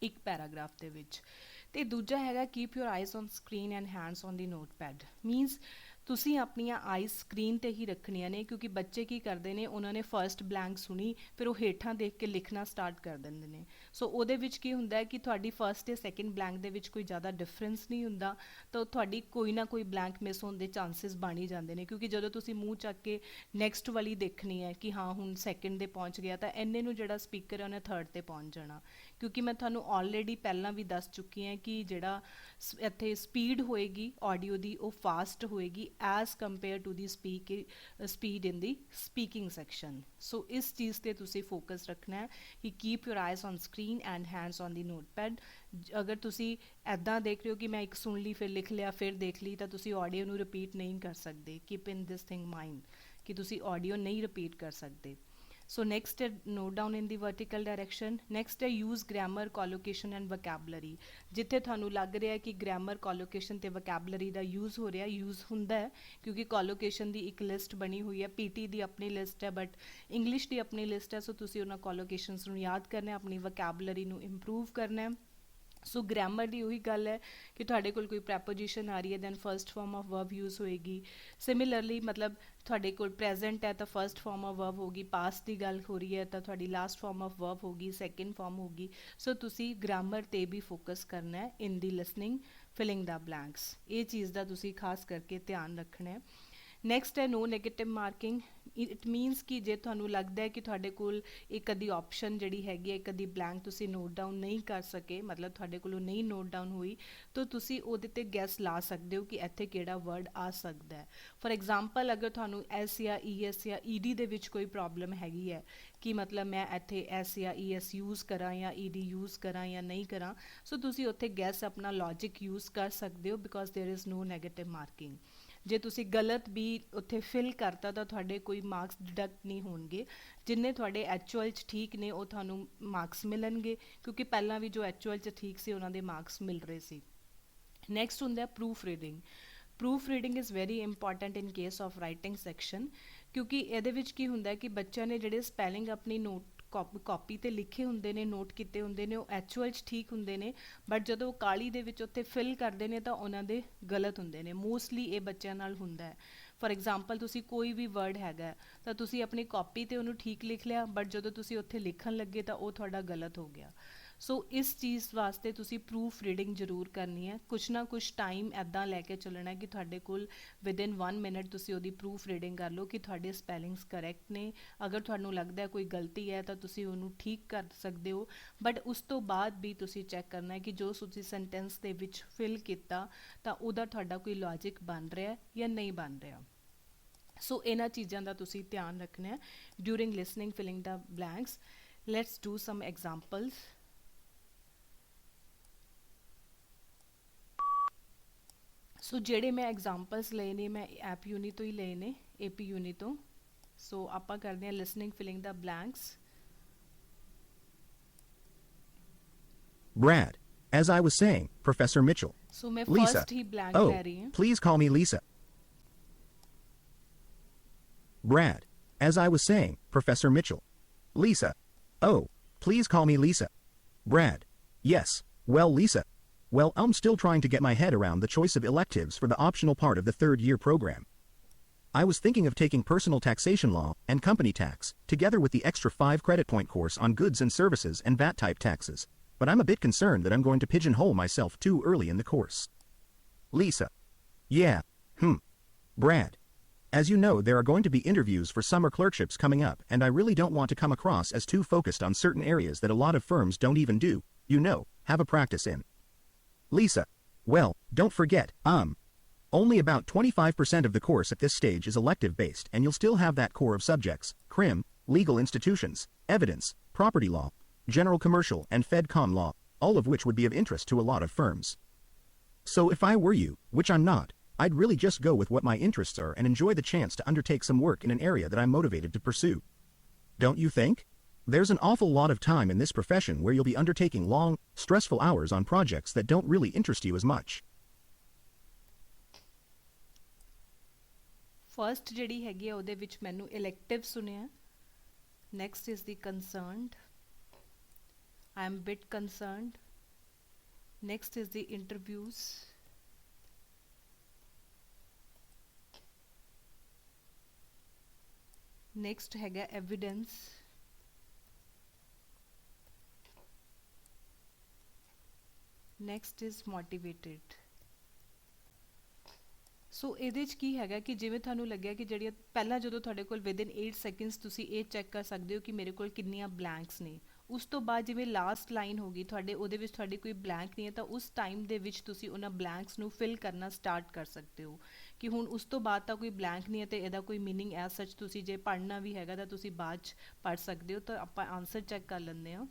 ਇੱਕ ਪੈਰਾਗ੍ਰਾਫ ਦੇ ਵਿੱਚ। ਅਤੇ ਦੂਜਾ ਹੈਗਾ keep your eyes on screen and hands on the notepad. Means ਤੁਸੀਂ ਆਪਣੀਆਂ ਆਈਜ਼ ਸਕਰੀਨ 'ਤੇ ਹੀ ਰੱਖਣੀਆਂ ਨੇ, ਕਿਉਂਕਿ ਬੱਚੇ ਕੀ ਕਰਦੇ ਨੇ, ਉਹਨਾਂ ਨੇ ਫਰਸਟ ਬਲੈਂਕ ਸੁਣੀ ਫਿਰ ਉਹ ਹੇਠਾਂ ਦੇਖ ਕੇ ਲਿਖਣਾ ਸਟਾਰਟ ਕਰ ਦਿੰਦੇ ਨੇ। ਸੋ ਉਹਦੇ ਵਿੱਚ ਕੀ ਹੁੰਦਾ ਹੈ ਕਿ ਤੁਹਾਡੀ ਫਰਸਟ ਤੇ ਸੈਕਿੰਡ ਬਲੈਂਕ ਦੇ ਵਿੱਚ ਕੋਈ ਜ਼ਿਆਦਾ ਡਿਫਰੈਂਸ ਨਹੀਂ ਹੁੰਦਾ, ਤਾਂ ਤੁਹਾਡੀ ਕੋਈ ਨਾ ਕੋਈ ਬਲੈਂਕ ਮਿਸ ਹੋਣ ਦੇ ਚਾਂਸਿਸ ਬਣ ਹੀ ਜਾਂਦੇ ਨੇ, ਕਿਉਂਕਿ ਜਦੋਂ ਤੁਸੀਂ ਮੂੰਹ ਚੱਕ ਕੇ ਨੈਕਸਟ ਵਾਲੀ ਦੇਖਣੀ ਹੈ ਕਿ ਹਾਂ ਹੁਣ ਸੈਕਿੰਡ ਦੇ ਪਹੁੰਚ ਗਿਆ ਤਾਂ ਇੰਨੇ ਨੂੰ ਜਿਹੜਾ ਸਪੀਕਰ ਹੈ ਉਹਨੇ ਥਰਡ 'ਤੇ ਪਹੁੰਚ ਜਾਣਾ। ਕਿਉਂਕਿ ਮੈਂ ਤੁਹਾਨੂੰ ਆਲਰੇਡੀ ਪਹਿਲਾਂ ਵੀ ਦੱਸ ਚੁੱਕੀ ਹਾਂ ਕਿ ਜਿਹੜਾ ਇੱਥੇ ਸਪੀਡ ਹੋਏਗੀ ਆਡੀਓ ਦੀ ਉਹ ਫਾਸਟ ਹੋਏਗੀ as compare to the speed in the speaking section. So ਇਸ ਚੀਜ਼ 'ਤੇ ਤੁਸੀਂ ਫੋਕਸ ਰੱਖਣਾ ਹੈ ਕਿ keep your eyes on screen and hands on the notepad. ਅਗਰ ਤੁਸੀਂ ਇੱਦਾਂ ਦੇਖ ਰਹੇ ਹੋ ਕਿ ਮੈਂ ਇੱਕ ਸੁਣ ਲਈ ਫਿਰ ਲਿਖ ਲਿਆ ਫਿਰ ਦੇਖ ਲਈ ਤਾਂ ਤੁਸੀਂ ਆਡੀਓ ਨੂੰ ਰਿਪੀਟ ਨਹੀਂ ਕਰ ਸਕਦੇ। Keep in this thing mind ਕਿ ਤੁਸੀਂ ਆਡੀਓ ਨਹੀਂ ਰਿਪੀਟ ਕਰ ਸਕਦੇ। ਸੋ ਨੈਕਸਟ ਹੈ ਨੋਟ ਡਾਊਨ ਇਨ ਦੀ ਵਰਟੀਕਲ ਡਾਇਰੈਕਸ਼ਨ। ਨੈਕਸਟ ਹੈ ਯੂਜ਼ ਗ੍ਰਾਮਰ, ਕੋਲੋਕੇਸ਼ਨ ਐਂਡ ਵਕੈਬਲਰੀ। ਜਿੱਥੇ ਤੁਹਾਨੂੰ ਲੱਗ ਰਿਹਾ ਕਿ ਗ੍ਰਾਮਰ, ਕੋਲੋਕੇਸ਼ਨ ਅਤੇ ਵਕੈਬਲਰੀ ਦਾ ਯੂਜ਼ ਹੋ ਰਿਹਾ, ਯੂਜ਼ ਹੁੰਦਾ ਹੈ, ਕਿਉਂਕਿ ਕੋਲੋਕੇਸ਼ਨ ਦੀ ਇੱਕ ਲਿਸਟ ਬਣੀ ਹੋਈ ਹੈ, ਪੀਟੀ ਦੀ ਆਪਣੀ ਲਿਸਟ ਹੈ, ਬਟ ਇੰਗਲਿਸ਼ ਦੀ ਆਪਣੀ ਲਿਸਟ ਹੈ। ਸੋ ਤੁਸੀਂ ਉਹਨਾਂ ਕੋਲੋਕੇਸ਼ਨਸ ਨੂੰ ਯਾਦ ਕਰਨਾ, ਆਪਣੀ ਵਕੈਬਲਰੀ ਨੂੰ ਇੰਪਰੂਵ ਕਰਨਾ ਹੈ। ਸੋ ਗ੍ਰਾਮਰ ਦੀ ਉਹੀ ਗੱਲ ਹੈ ਕਿ ਤੁਹਾਡੇ ਕੋਲ ਕੋਈ ਪ੍ਰੈਪੋਜੀਸ਼ਨ ਆ ਰਹੀ ਹੈ then first form of verb use ਹੋਏਗੀ। ਸਿਮਿਲਰਲੀ ਮਤਲਬ ਤੁਹਾਡੇ ਕੋਲ ਪ੍ਰੈਜ਼ੈਂਟ ਹੈ ਤਾਂ ਫਸਟ ਫਾਰਮ ਆਫ ਵਰਬ ਹੋਗੀ, ਪਾਸਟ ਦੀ ਗੱਲ ਹੋ ਰਹੀ ਹੈ ਤਾਂ ਤੁਹਾਡੀ ਲਾਸਟ ਫਾਰਮ ਆਫ ਵਰਬ ਹੋਗੀ, ਸੈਕਿੰਡ ਫਾਰਮ ਹੋਗੀ। ਸੋ ਤੁਸੀਂ ਗ੍ਰਾਮਰ 'ਤੇ ਵੀ ਫੋਕਸ ਕਰਨਾ ਹੈ in the listening filling the blanks. ਇਹ ਚੀਜ਼ ਦਾ ਤੁਸੀਂ ਖਾਸ ਕਰਕੇ ਧਿਆਨ ਰੱਖਣਾ ਹੈ। ਨੈਕਸਟ ਹੈ ਨੋ ਨੈਗੇਟਿਵ ਮਾਰਕਿੰਗ। ਇਟ ਮੀਨਸ ਕਿ ਜੇ ਤੁਹਾਨੂੰ ਲੱਗਦਾ ਹੈ ਕਿ ਤੁਹਾਡੇ ਕੋਲ ਇੱਕ ਅੱਧੀ ਆਪਸ਼ਨ ਜਿਹੜੀ ਹੈਗੀ ਹੈ, ਇੱਕ ਅੱਧੀ ਬਲੈਂਕ ਤੁਸੀਂ ਨੋਟ ਡਾਊਨ ਨਹੀਂ ਕਰ ਸਕੇ, ਮਤਲਬ ਤੁਹਾਡੇ ਕੋਲੋਂ ਨਹੀਂ ਨੋਟ ਡਾਊਨ ਹੋਈ, ਤਾਂ ਤੁਸੀਂ ਉਹਦੇ 'ਤੇ ਗੈਸ ਲਾ ਸਕਦੇ ਹੋ ਕਿ ਇੱਥੇ ਕਿਹੜਾ ਵਰਡ ਆ ਸਕਦਾ ਹੈ। ਫॉर एग्जांपल ਅਗਰ ਤੁਹਾਨੂੰ ਐਸ ਜਾਂ ਈ ਐਸ ਜਾਂ ਈ ਡੀ ਦੇ ਵਿੱਚ ਕੋਈ ਪ੍ਰੋਬਲਮ ਹੈਗੀ ਹੈ ਕਿ ਮਤਲਬ ਮੈਂ ਇੱਥੇ ਐਸ ਜਾਂ ਈ ਐਸ ਯੂਜ਼ ਕਰਾਂ ਜਾਂ ਈ ਡੀ ਯੂਜ਼ ਕਰਾਂ ਜਾਂ ਨਹੀਂ ਕਰਾਂ, ਸੋ ਤੁਸੀਂ ਉੱਥੇ ਗੈਸ ਆਪਣਾ ਲੌਜਿਕ ਯੂਜ਼ ਕਰ ਸਕਦੇ ਹੋ because there is no negative marking. ਜੇ ਤੁਸੀਂ ਗਲਤ ਵੀ ਉੱਥੇ ਫਿਲ ਕਰਤਾ ਤਾਂ ਤੁਹਾਡੇ ਕੋਈ ਮਾਰਕਸ ਡਿਡਕਟ ਨਹੀਂ ਹੋਣਗੇ। ਜਿੰਨੇ ਤੁਹਾਡੇ ਐਕਚੁਅਲ 'ਚ ਠੀਕ ਨੇ ਉਹ ਤੁਹਾਨੂੰ ਮਾਰਕਸ ਮਿਲਣਗੇ, ਕਿਉਂਕਿ ਪਹਿਲਾਂ ਵੀ ਜੋ ਐਕਚੁਅਲ 'ਚ ਠੀਕ ਸੀ ਉਹਨਾਂ ਦੇ ਮਾਰਕਸ ਮਿਲ ਰਹੇ ਸੀ। ਨੈਕਸਟ ਹੁੰਦਾ proof reading. Proof reading is very important in case of writing section, ਕਿਉਂਕਿ ਇਹਦੇ ਵਿੱਚ ਕੀ ਹੁੰਦਾ ਕਿ ਬੱਚਿਆਂ ਨੇ ਜਿਹੜੇ ਸਪੈਲਿੰਗ ਆਪਣੀ ਨੋਟ ਕਾਪੀ 'ਤੇ ਲਿਖੇ ਹੁੰਦੇ ਨੇ, ਨੋਟ ਕੀਤੇ ਹੁੰਦੇ ਨੇ, ਉਹ ਐਕਚੁਅਲ 'ਚ ਠੀਕ ਹੁੰਦੇ ਨੇ, ਬਟ ਜਦੋਂ ਉਹ ਕਾਹਲੀ ਦੇ ਵਿੱਚ ਉੱਥੇ ਫਿਲ ਕਰਦੇ ਨੇ ਤਾਂ ਉਹਨਾਂ ਦੇ ਗਲਤ ਹੁੰਦੇ ਨੇ। ਮੋਸਟਲੀ ਇਹ ਬੱਚਿਆਂ ਨਾਲ ਹੁੰਦਾ ਹੈ। ਫੋਰ ਐਗਜ਼ਾਮਪਲ ਤੁਸੀਂ ਕੋਈ ਵੀ ਵਰਡ ਹੈਗਾ ਤਾਂ ਤੁਸੀਂ ਆਪਣੀ ਕਾਪੀ 'ਤੇ ਉਹਨੂੰ ਠੀਕ ਲਿਖ ਲਿਆ, ਬਟ ਜਦੋਂ ਤੁਸੀਂ ਉੱਥੇ ਲਿਖਣ ਲੱਗੇ ਤਾਂ ਉਹ ਤੁਹਾਡਾ ਗਲਤ ਹੋ ਗਿਆ। ਸੋ ਇਸ ਚੀਜ਼ ਵਾਸਤੇ ਤੁਸੀਂ ਪ੍ਰੂਫ ਰੀਡਿੰਗ ਜ਼ਰੂਰ ਕਰਨੀ ਹੈ। ਕੁਛ ਨਾ ਕੁਛ ਟਾਈਮ ਇੱਦਾਂ ਲੈ ਕੇ ਚੱਲਣਾ ਕਿ ਤੁਹਾਡੇ ਕੋਲ ਵਿਦਿਨ 1 ਮਿੰਟ ਤੁਸੀਂ ਉਹਦੀ ਪ੍ਰੂਫ ਰੀਡਿੰਗ ਕਰ ਲਓ ਕਿ ਤੁਹਾਡੇ ਸਪੈਲਿੰਗਸ ਕਰੈਕਟ ਨੇ। ਅਗਰ ਤੁਹਾਨੂੰ ਲੱਗਦਾ ਕੋਈ ਗਲਤੀ ਹੈ ਤਾਂ ਤੁਸੀਂ ਉਹਨੂੰ ਠੀਕ ਕਰ ਸਕਦੇ ਹੋ, ਬਟ ਉਸ ਤੋਂ ਬਾਅਦ ਵੀ ਤੁਸੀਂ ਚੈੱਕ ਕਰਨਾ ਹੈ ਕਿ ਜੋ ਤੁਸੀਂ ਸੈਂਟੈਂਸ ਦੇ ਵਿੱਚ ਫਿਲ ਕੀਤਾ ਤਾਂ ਉਹਦਾ ਤੁਹਾਡਾ ਕੋਈ ਲੌਜਿਕ ਬਣ ਰਿਹਾ ਜਾਂ ਨਹੀਂ ਬਣ ਰਿਹਾ। ਸੋ ਇਹਨਾਂ ਚੀਜ਼ਾਂ ਦਾ ਤੁਸੀਂ ਧਿਆਨ ਰੱਖਣਾ ਹੈ during listening filling the blanks. Let's do some examples. So ਜਿਹੜੇ ਮੈਂ ਐਗਜ਼ਾਮਪਲਸ ਲਏ ਨੇ ਮੈਂ ਐਪ ਯੂਨੀ ਤੋਂ ਹੀ ਲਏ ਨੇ, AP ਯੂਨੀ ਤੋਂ। ਸੋ ਆਪਾਂ ਕਰਦੇ ਹਾਂ listening filling the blanks. Brad, as I was saying, Professor Mitchell. So ਮੈਂ Lisa. ਫਸਟ ਹੀ ਬਲੈਂਕ Oh, ਲੈ ਰਹੀ ਹਾਂ। please call me Lisa. Brad, as I was saying, Professor Mitchell. Lisa. Oh, please call me Lisa. Brad. Yes, well, Lisa. Well, I'm still trying to get my head around the choice of electives for the optional part of the third-year program. I was thinking of taking personal taxation law and company tax, together with the extra 5 credit point course on goods and services and VAT-type taxes, but I'm a bit concerned that I'm going to pigeonhole myself too early in the course. Lisa. Yeah. Brad. As you know, there are going to be interviews for summer clerkships coming up, and I really don't want to come across as too focused on certain areas that a lot of firms don't even do, have a practice in. Lisa. Well, don't forget, only about 25% of the course at this stage is elective-based, and you'll still have that core of subjects: crim, legal institutions, evidence, property law, general commercial, and FedCom law, all of which would be of interest to a lot of firms. So if I were you, which I'm not, I'd really just go with what my interests are and enjoy the chance to undertake some work in an area that I'm motivated to pursue. Don't you think? There's an awful lot of time in this profession where you'll be undertaking long, stressful hours on projects that don't really interest you as much. First ਜਿਹੜੀ ਹੈਗੀ ਆ ਉਹਦੇ ਵਿੱਚ ਮੈਨੂੰ elective ਸੁਣਿਆ। Next is the concerned, I am bit concerned. Next is the interviews. Next ਹੈਗਾ evidence. Next is motivated. So ਇਹਦੇ 'ਚ ਕੀ ਹੈਗਾ ਕਿ ਜਿਵੇਂ ਤੁਹਾਨੂੰ ਲੱਗਿਆ ਕਿ ਜਿਹੜੀਆਂ ਪਹਿਲਾਂ ਜਦੋਂ ਤੁਹਾਡੇ ਕੋਲ ਵਿਦਿਨ 8 ਸੈਕਿੰਡਸ ਤੁਸੀਂ ਇਹ ਚੈੱਕ ਕਰ ਸਕਦੇ ਹੋ ਕਿ ਮੇਰੇ ਕੋਲ ਕਿੰਨੀਆਂ ਬਲੈਂਕਸ ਨੇ। ਉਸ ਤੋਂ ਬਾਅਦ ਜਿਵੇਂ ਲਾਸਟ ਲਾਈਨ ਹੋ ਗਈ ਤੁਹਾਡੇ, ਉਹਦੇ ਵਿੱਚ ਤੁਹਾਡੀ ਕੋਈ ਬਲੈਂਕ ਨਹੀਂ ਹੈ ਤਾਂ ਉਸ ਟਾਈਮ ਦੇ ਵਿੱਚ ਤੁਸੀਂ ਉਹਨਾਂ ਬਲੈਂਕਸ ਨੂੰ ਫਿਲ ਕਰਨਾ ਸਟਾਰਟ ਕਰ ਸਕਦੇ ਹੋ ਕਿ ਹੁਣ ਉਸ ਤੋਂ ਬਾਅਦ ਤਾਂ ਕੋਈ ਬਲੈਂਕ ਨਹੀਂ ਹੈ ਅਤੇ ਇਹਦਾ ਕੋਈ ਮੀਨਿੰਗ ਐਜ਼ ਸੱਚ ਤੁਸੀਂ ਜੇ ਪੜ੍ਹਨਾ ਵੀ ਹੈਗਾ ਤਾਂ ਤੁਸੀਂ ਬਾਅਦ 'ਚ ਪੜ੍ਹ ਸਕਦੇ ਹੋ। ਤਾਂ ਆਪਾਂ ਆਨਸਰ ਚੈੱਕ ਕਰ ਲੈਂਦੇ ਹਾਂ।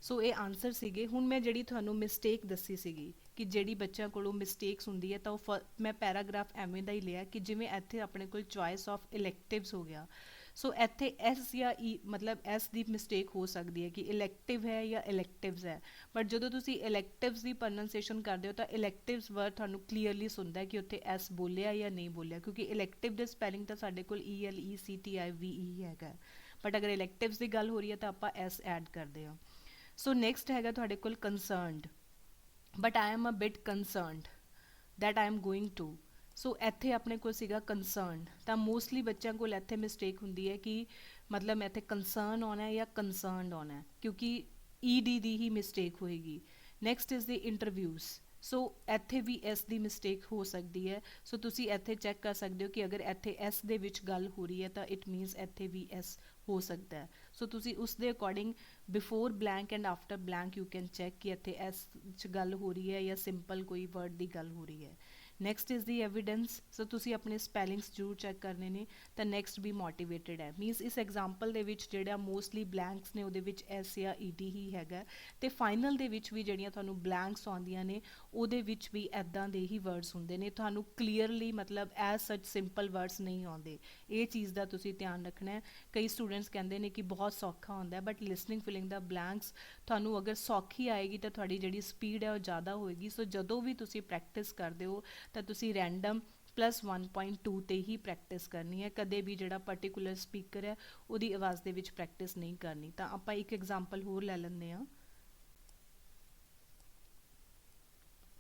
ਸੋ ਇਹ ਆਨਸਰ ਸੀਗੇ। ਹੁਣ ਮੈਂ ਜਿਹੜੀ ਤੁਹਾਨੂੰ ਮਿਸਟੇਕ ਦੱਸੀ ਸੀਗੀ ਕਿ ਜਿਹੜੀ ਬੱਚਿਆਂ ਕੋਲੋਂ ਮਿਸਟੇਕਸ ਹੁੰਦੀ ਹੈ ਤਾਂ ਉਹ ਮੈਂ ਪੈਰਾਗ੍ਰਾਫ ਐਵੇਂ ਦਾ ਹੀ ਲਿਆ ਕਿ ਜਿਵੇਂ ਇੱਥੇ ਆਪਣੇ ਕੋਲ ਚੋਇਸ ਆਫ ਇਲੈਕਟਿਵਸ ਹੋ ਗਿਆ। ਸੋ ਇੱਥੇ ਐਸ ਜਾਂ ਈ ਮਤਲਬ ਐਸ ਦੀ ਮਿਸਟੇਕ ਹੋ ਸਕਦੀ ਹੈ ਕਿ ਇਲੈਕਟਿਵ ਹੈ ਜਾਂ ਇਲੈਕਟਿਵਸ ਹੈ, ਬਟ ਜਦੋਂ ਤੁਸੀਂ ਇਲੈਕਟਿਵਸ ਦੀ ਪ੍ਰੋਨਾਂਸੀਏਸ਼ਨ ਕਰਦੇ ਹੋ ਤਾਂ ਇਲੈਕਟਿਵਸ ਵਰਡ ਤੁਹਾਨੂੰ ਕਲੀਅਰਲੀ ਸੁਣਦਾ ਕਿ ਉੱਥੇ ਐਸ ਬੋਲਿਆ ਜਾਂ ਨਹੀਂ ਬੋਲਿਆ, ਕਿਉਂਕਿ ਇਲੈਕਟਿਵ ਦੇ ਸਪੈਲਿੰਗ ਤਾਂ ਸਾਡੇ ਕੋਲ ELECTIVE ਹੈਗਾ, ਬਟ ਅਗਰ ਇਲੈਕਟਿਵਸ ਦੀ ਗੱਲ ਹੋ ਰਹੀ ਹੈ ਤਾਂ ਆਪਾਂ ਐਸ ਐਡ ਕਰਦੇ ਹਾਂ। ਸੋ ਨੈਕਸਟ ਹੈਗਾ ਤੁਹਾਡੇ ਕੋਲ concerned, but I am a bit concerned that I am going to. So ਇੱਥੇ ਆਪਣੇ ਕੋਲ ਸੀਗਾ ਕੰਸਰਨ, ਤਾਂ ਮੋਸਟਲੀ ਬੱਚਿਆਂ ਕੋਲ ਇੱਥੇ ਮਿਸਟੇਕ ਹੁੰਦੀ ਹੈ ਕਿ ਮਤਲਬ ਇੱਥੇ ਕੰਸਰਨ ਆਉਣਾ ਜਾਂ ਕੰਸਰਨਡ ਆਉਣਾ, ਕਿਉਂਕਿ ED ਦੀ ਹੀ ਮਿਸਟੇਕ ਹੋਏਗੀ। Next is the interviews. So ਇੱਥੇ ਵੀ ਐਸ ਦੀ ਮਿਸਟੇਕ ਹੋ ਸਕਦੀ ਹੈ। ਸੋ ਤੁਸੀਂ ਇੱਥੇ ਚੈੱਕ ਕਰ ਸਕਦੇ ਹੋ ਕਿ ਅਗਰ ਇੱਥੇ ਐਸ ਦੇ ਵਿੱਚ ਗੱਲ ਹੋ ਰਹੀ ਹੈ ਤਾਂ ਇਟ ਮੀਨਸ ਇੱਥੇ ਵੀ ਐਸ ਹੋ ਸਕਦਾ ਹੈ। ਸੋ ਤੁਸੀਂ ਉਸ ਦੇ according before blank and after blank you can check ਕਿ ਇੱਥੇ ਐਸ 'ਚ ਗੱਲ ਹੋ ਰਹੀ ਹੈ ਜਾਂ ਸਿੰਪਲ ਕੋਈ ਵਰਡ ਦੀ ਗੱਲ ਹੋ ਰਹੀ ਹੈ। Next is the evidence. So ਤੁਸੀਂ ਆਪਣੇ ਸਪੈਲਿੰਗਸ ਜ਼ਰੂਰ ਚੈੱਕ ਕਰਨੇ ਨੇ। ਤਾਂ ਨੈਕਸਟ ਵੀ ਮੋਟੀਵੇਟਿਡ ਹੈ, ਮੀਨਸ ਇਸ ਐਗਜ਼ਾਮਪਲ ਦੇ ਵਿੱਚ ਜਿਹੜਾ ਮੋਸਟਲੀ ਬਲੈਂਕਸ ਨੇ ਉਹਦੇ ਵਿੱਚ ਐਸ ਜਾਂ ED ਹੀ ਹੈਗਾ। ਅਤੇ ਫਾਈਨਲ ਦੇ ਵਿੱਚ ਵੀ ਜਿਹੜੀਆਂ ਤੁਹਾਨੂੰ ਬਲੈਂਕਸ ਆਉਂਦੀਆਂ ਨੇ ਉਹਦੇ ਵਿੱਚ ਵੀ ਇੱਦਾਂ ਦੇ ਹੀ ਵਰਡਸ ਹੁੰਦੇ ਨੇ, ਤੁਹਾਨੂੰ ਕਲੀਅਰਲੀ ਮਤਲਬ ਐਜ਼ ਸੱਚ ਸਿੰਪਲ ਵਰਡਸ ਨਹੀਂ ਆਉਂਦੇ। ਇਹ ਚੀਜ਼ ਦਾ ਤੁਸੀਂ ਧਿਆਨ ਰੱਖਣਾ ਹੈ। ਕਈ ਸਟੂਡੈਂਟਸ ਕਹਿੰਦੇ ਨੇ ਕਿ ਬਹੁਤ ਸੌਖਾ ਹੁੰਦਾ, but listening filling the blanks ਤੁਹਾਨੂੰ ਅਗਰ ਸੌਖੀ ਆਏਗੀ ਤਾਂ ਤੁਹਾਡੀ ਜਿਹੜੀ ਸਪੀਡ ਹੈ ਉਹ ਜ਼ਿਆਦਾ ਹੋਏਗੀ। ਸੋ ਜਦੋਂ ਵੀ ਤੁਸੀਂ ਪ੍ਰੈਕਟਿਸ ਕਰਦੇ ਹੋ ਤਾਂ ਤੁਸੀਂ ਰੈਂਡਮ +1.2 ਤੇ ਹੀ ਪ੍ਰੈਕਟਿਸ ਕਰਨੀ ਹੈ, ਕਦੇ ਵੀ ਜਿਹੜਾ ਪਰਟੀਕੂਲਰ ਸਪੀਕਰ ਹੈ ਉਹਦੀ ਆਵਾਜ਼ ਦੇ ਵਿੱਚ ਪ੍ਰੈਕਟਿਸ ਨਹੀਂ ਕਰਨੀ। ਤਾਂ ਆਪਾਂ ਇੱਕ ਐਗਜ਼ਾਮਪਲ ਹੋਰ ਲੈ ਲੈਂਦੇ ਹਾਂ।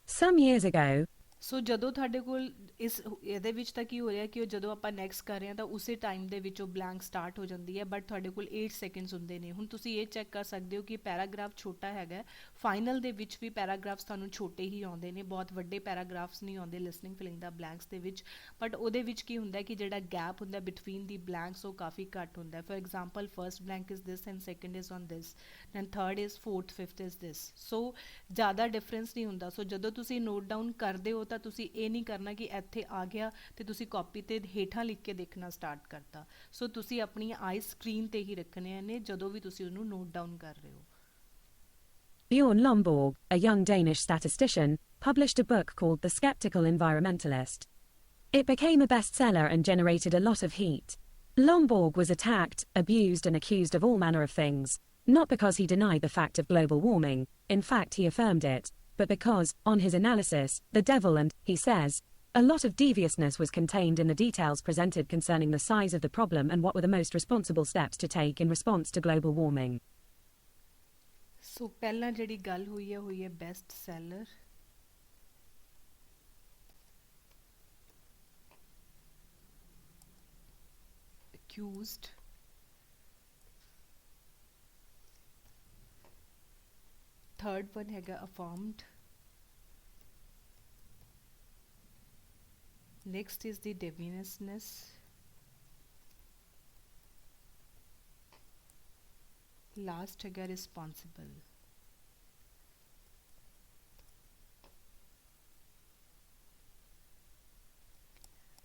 Some years ago, ਸੋ ਜਦੋਂ ਤੁਹਾਡੇ ਕੋਲ ਇਸ ਇਹਦੇ ਵਿੱਚ ਤਾਂ ਕੀ ਹੋ ਰਿਹਾ ਕਿ ਉਹ ਜਦੋਂ ਆਪਾਂ ਨੈਕਸਟ ਕਰ ਰਹੇ ਹਾਂ ਤਾਂ ਉਸੇ ਟਾਈਮ ਦੇ ਵਿੱਚ ਉਹ ਬਲੈਂਕ ਸਟਾਰਟ ਹੋ ਜਾਂਦੀ ਹੈ, ਬਟ ਤੁਹਾਡੇ ਕੋਲ 8 ਸੈਕਿੰਡਸ ਹੁੰਦੇ ਨੇ। ਹੁਣ ਤੁਸੀਂ ਇਹ ਚੈੱਕ ਕਰ ਸਕਦੇ ਹੋ ਕਿ ਪੈਰਾਗ੍ਰਾਫ ਛੋਟਾ ਹੈਗਾ, ਫਾਈਨਲ ਦੇ ਵਿੱਚ ਵੀ ਪੈਰਾਗ੍ਰਾਫਸ ਤੁਹਾਨੂੰ ਛੋਟੇ ਹੀ ਆਉਂਦੇ ਨੇ, ਬਹੁਤ ਵੱਡੇ ਪੈਰਾਗ੍ਰਾਫਸ ਨਹੀਂ ਆਉਂਦੇ ਲਿਸਨਿੰਗ ਫਿਲਿੰਗ ਦਾ ਬਲੈਂਕਸ ਦੇ ਵਿੱਚ। ਬਟ ਉਹਦੇ ਵਿੱਚ ਕੀ ਹੁੰਦਾ ਕਿ ਜਿਹੜਾ ਗੈਪ ਹੁੰਦਾ ਬਿਟਵੀਨ ਦੀ ਬਲੈਂਕਸ ਉਹ ਕਾਫੀ ਘੱਟ ਹੁੰਦਾ। For example first blank is this and second is on this, then third is fourth, fifth is this. So ਜ਼ਿਆਦਾ ਡਿਫਰੈਂਸ ਨਹੀਂ ਹੁੰਦਾ। ਸੋ ਜਦੋਂ ਤੁਸੀਂ ਨੋਟ ਡਾਊਨ ਕਰਦੇ ਹੋ ਤਾਂ ਤੁਸੀਂ ਇਹ ਨਹੀਂ ਕਰਨਾ ਕਿ ਇੱਥੇ ਆ ਗਿਆ ਤੇ ਤੁਸੀਂ ਕਾਪੀ ਤੇ ਹੇਠਾਂ ਲਿਖ ਕੇ ਦੇਖਣਾ ਸਟਾਰਟ ਕਰਤਾ। ਸੋ ਤੁਸੀਂ ਆਪਣੀ ਆਈ ਸਕਰੀਨ ਤੇ ਹੀ ਰੱਖਣੇ ਨੇ ਜਦੋਂ ਵੀ ਤੁਸੀਂ ਉਹਨੂੰ ਨੋਟ ਡਾਊਨ ਕਰ ਰਹੇ ਹੋ। Bjorn Lomborg, a young Danish statistician, published a book called The Skeptical Environmentalist. It became a bestseller and generated a lot of heat. Lomborg was attacked, abused and accused of all manner of things, not because he denied the fact of global warming, in fact he affirmed it, but because, on his analysis, the devil and, he says, a lot of deviousness was contained in the details presented concerning the size of the problem and what were the most responsible steps to take in response to global warming. ਸੋ ਪਹਿਲਾਂ ਜਿਹੜੀ ਗੱਲ ਹੋਈ ਹੈ best seller. accused, third one ਹੈਗਾ affirmed, next is the deviousness, last ਹੈਗਾ responsible।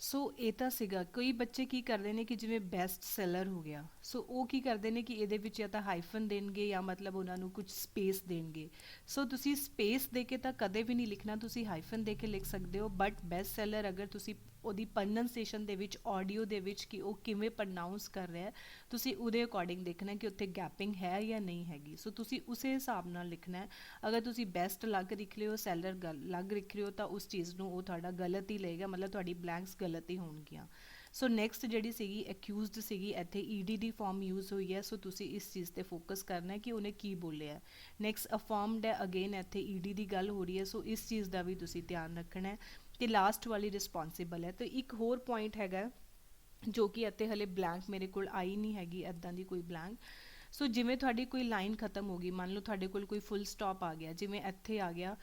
ਸੋ ਇਹ ਤਾਂ ਸੀਗਾ। ਕਈ ਬੱਚੇ ਕੀ ਕਰਦੇ ਨੇ ਕਿ ਜਿਵੇਂ ਬੈਸਟ ਸੈਲਰ ਹੋ ਗਿਆ, ਸੋ ਉਹ ਕੀ ਕਰਦੇ ਨੇ ਕਿ ਇਹਦੇ ਵਿੱਚ ਜਾਂ ਤਾਂ ਹਾਈਫਨ ਦੇਣਗੇ ਜਾਂ ਮਤਲਬ ਉਹਨਾਂ ਨੂੰ ਕੁਝ ਸਪੇਸ ਦੇਣਗੇ। ਸੋ ਤੁਸੀਂ ਸਪੇਸ ਦੇ ਕੇ ਤਾਂ ਕਦੇ ਵੀ ਨਹੀਂ ਲਿਖਣਾ, ਤੁਸੀਂ ਹਾਈਫਨ ਦੇ ਕੇ ਲਿਖ ਸਕਦੇ ਹੋ। ਬਟ ਬੈਸਟ ਸੈਲਰ ਅਗਰ ਤੁਸੀਂ ਉਹਦੀ ਪ੍ਰੋਨੰਸੀਏਸ਼ਨ ਦੇ ਵਿੱਚ ਆਡੀਓ ਦੇ ਵਿੱਚ ਕਿ ਉਹ ਕਿਵੇਂ ਪ੍ਰੋਨਾਊਂਸ ਕਰ ਰਿਹਾ ਤੁਸੀਂ ਉਹਦੇ ਅਕੋਰਡਿੰਗ ਦੇਖਣਾ ਕਿ ਉੱਥੇ ਗੈਪਿੰਗ ਹੈ ਜਾਂ ਨਹੀਂ ਹੈਗੀ। ਸੋ ਤੁਸੀਂ ਉਸੇ ਹਿਸਾਬ ਨਾਲ ਲਿਖਣਾ ਹੈ। ਅਗਰ ਤੁਸੀਂ ਬੈਸਟ ਅਲੱਗ ਲਿਖ ਲਿਓ, ਸੈਲਰ ਅਲੱਗ ਲਿਖ ਲਿਓ ਤਾਂ ਉਸ ਚੀਜ਼ ਨੂੰ ਉਹ ਤੁਹਾਡਾ ਗਲਤ ਹੀ ਲਏਗਾ, ਮਤਲਬ ਤੁਹਾਡੀ ਬਲੈਂਕਸ ਗਲਤ ਹੀ ਹੋਣਗੀਆਂ। ਸੋ ਨੈਕਸਟ ਜਿਹੜੀ ਸੀਗੀ ਅਕਿਊਜ਼ਡ ਸੀਗੀ, ਇੱਥੇ ਈਡੀ ਦੀ ਫਾਰਮ ਯੂਜ਼ ਹੋਈ ਹੈ। ਸੋ ਤੁਸੀਂ ਇਸ ਚੀਜ਼ ਤੇ ਫੋਕਸ ਕਰਨਾ ਕਿ ਉਹਨੇ ਕੀ ਬੋਲਿਆ। ਨੈਕਸਟ ਅਫਰਮਡ ਹੈ, ਅਗੇਨ ਇੱਥੇ ਈਡੀ ਦੀ ਗੱਲ ਹੋ ਰਹੀ ਹੈ। ਸੋ ਇਸ ਚੀਜ਼ ਦਾ ਵੀ ਤੁਸੀਂ ਧਿਆਨ ਰੱਖਣਾ ਹੈ। ਤੇ ਲਾਸਟ ਵਾਲੀ ਰਿਸਪੌਂਸਿਬਲ ਹੈ। ਤੇ ਇੱਕ ਹੋਰ ਪੁਆਇੰਟ ਹੈਗਾ ਜੋ ਕਿ ਇੱਥੇ ਹਲੇ ਬਲੈਂਕ ਮੇਰੇ ਕੋਲ ਆਈ ਨਹੀਂ ਹੈਗੀ, ਇੱਦਾਂ ਦੀ ਕੋਈ ਬਲੈਂਕ। ਸੋ ਜਿਵੇਂ ਤੁਹਾਡੀ ਕੋਈ ਲਾਈਨ ਖਤਮ ਹੋ ਗਈ, ਮੰਨ ਲਓ ਤੁਹਾਡੇ ਕੋਲ ਕੋਈ ਫੁੱਲ ਸਟਾਪ ਆ ਗਿਆ, ਜਿਵੇਂ ਇੱਥੇ ਆ ਗਿਆ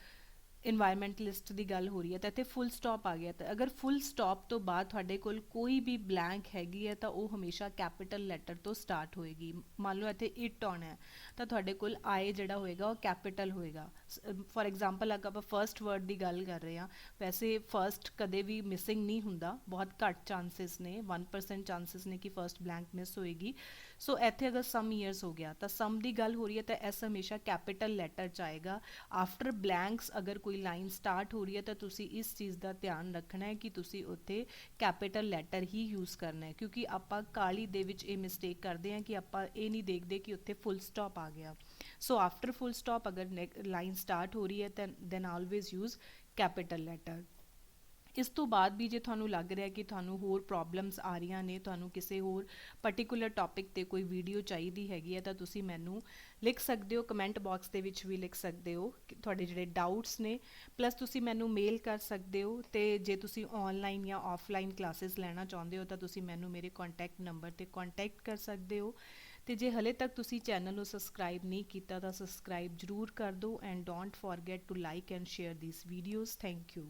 ਇਨਵਾਇਰਮੈਂਟਲਿਸਟ ਦੀ ਗੱਲ ਹੋ ਰਹੀ ਹੈ ਤਾਂ ਇੱਥੇ ਫੁੱਲ ਸਟਾਪ ਆ ਗਿਆ। ਤਾਂ ਅਗਰ ਫੁੱਲ ਸਟਾਪ ਤੋਂ ਬਾਅਦ ਤੁਹਾਡੇ ਕੋਲ ਕੋਈ ਵੀ ਬਲੈਂਕ ਹੈਗੀ ਹੈ ਤਾਂ ਉਹ ਹਮੇਸ਼ਾ ਕੈਪੀਟਲ ਲੈਟਰ ਤੋਂ ਸਟਾਰਟ ਹੋਏਗੀ। ਮੰਨ ਲਓ ਇੱਥੇ ਇਟ ਆਉਣਾ ਹੈ ਤਾਂ ਤੁਹਾਡੇ ਕੋਲ ਆਈ ਜਿਹੜਾ ਹੋਏਗਾ ਉਹ ਕੈਪੀਟਲ ਹੋਏਗਾ। ਫੋਰ ਐਗਜ਼ਾਮਪਲ ਅਗਰ ਆਪਾਂ ਫਰਸਟ ਵਰਡ ਦੀ ਗੱਲ ਕਰ ਰਹੇ ਹਾਂ, ਵੈਸੇ ਫਰਸਟ ਕਦੇ ਵੀ ਮਿਸਿੰਗ ਨਹੀਂ ਹੁੰਦਾ, ਬਹੁਤ ਘੱਟ ਚਾਂਸਿਸ ਨੇ, 1% ਚਾਂਸਿਸ ਨੇ ਕਿ ਫਰਸਟ ਬਲੈਂਕ ਮਿਸ ਹੋਏਗੀ। ਸੋ ਇੱਥੇ ਅਗਰ ਸਮ ਈਅਰਸ ਹੋ ਗਿਆ ਤਾਂ ਸਮ ਦੀ ਗੱਲ ਹੋ ਰਹੀ ਹੈ ਤਾਂ ਐਸ ਹਮੇਸ਼ਾ ਕੈਪੀਟਲ ਲੈਟਰ 'ਚ ਆਏਗਾ। ਆਫਟਰ ਬਲੈਂਕਸ ਅਗਰ ਕੋਈ ਲਾਈਨ ਸਟਾਰਟ ਹੋ ਰਹੀ ਹੈ ਤਾਂ ਤੁਸੀਂ ਇਸ ਚੀਜ਼ ਦਾ ਧਿਆਨ ਰੱਖਣਾ ਹੈ ਕਿ ਤੁਸੀਂ ਉੱਥੇ ਕੈਪੀਟਲ ਲੈਟਰ ਹੀ ਯੂਜ਼ ਕਰਨਾ ਹੈ, ਕਿਉਂਕਿ ਆਪਾਂ ਕਾਹਲੀ ਦੇ ਵਿੱਚ ਇਹ ਮਿਸਟੇਕ ਕਰਦੇ ਹਾਂ ਕਿ ਆਪਾਂ ਇਹ ਨਹੀਂ ਦੇਖਦੇ ਕਿ ਉੱਥੇ ਫੁੱਲ ਸਟਾਪ ਆ ਗਿਆ। ਸੋ ਆਫਟਰ ਫੁੱਲ ਸਟਾਪ ਅਗਰ ਲਾਈਨ ਸਟਾਰਟ ਹੋ ਰਹੀ ਹੈ then always use capital letter. ਇਸ ਤੋਂ ਬਾਅਦ ਵੀ ਜੇ ਤੁਹਾਨੂੰ ਲੱਗ ਰਿਹਾ ਕਿ ਤੁਹਾਨੂੰ ਹੋਰ ਪ੍ਰੋਬਲਮਸ ਆ ਰਹੀਆਂ ਨੇ, ਤੁਹਾਨੂੰ ਕਿਸੇ ਹੋਰ ਪਰਟੀਕੂਲਰ ਟੌਪਿਕ 'ਤੇ ਕੋਈ ਵੀਡੀਓ ਚਾਹੀਦੀ ਹੈਗੀ ਹੈ ਤਾਂ ਤੁਸੀਂ ਮੈਨੂੰ ਲਿਖ ਸਕਦੇ ਹੋ, ਕਮੈਂਟ ਬਾਕਸ ਦੇ ਵਿੱਚ ਵੀ ਲਿਖ ਸਕਦੇ ਹੋ ਕਿ ਤੁਹਾਡੇ ਜਿਹੜੇ ਡਾਊਟਸ ਨੇ। ਪਲੱਸ ਤੁਸੀਂ ਮੈਨੂੰ ਮੇਲ ਕਰ ਸਕਦੇ ਹੋ, ਅਤੇ ਜੇ ਤੁਸੀਂ ਔਨਲਾਈਨ ਜਾਂ ਆਫਲਾਈਨ ਕਲਾਸਿਸ ਲੈਣਾ ਚਾਹੁੰਦੇ ਹੋ ਤਾਂ ਤੁਸੀਂ ਮੈਨੂੰ ਮੇਰੇ ਕੰਟੈਕਟ ਨੰਬਰ 'ਤੇ ਕੰਟੈਕਟ ਕਰ ਸਕਦੇ ਹੋ। ਅਤੇ ਜੇ ਹਲੇ ਤੱਕ ਤੁਸੀਂ ਚੈਨਲ ਨੂੰ ਸਬਸਕ੍ਰਾਈਬ ਨਹੀਂ ਕੀਤਾ ਤਾਂ ਸਬਸਕ੍ਰਾਈਬ ਜ਼ਰੂਰ ਕਰ ਦਿਓ, and don't forget to like and share these videos. Thank you.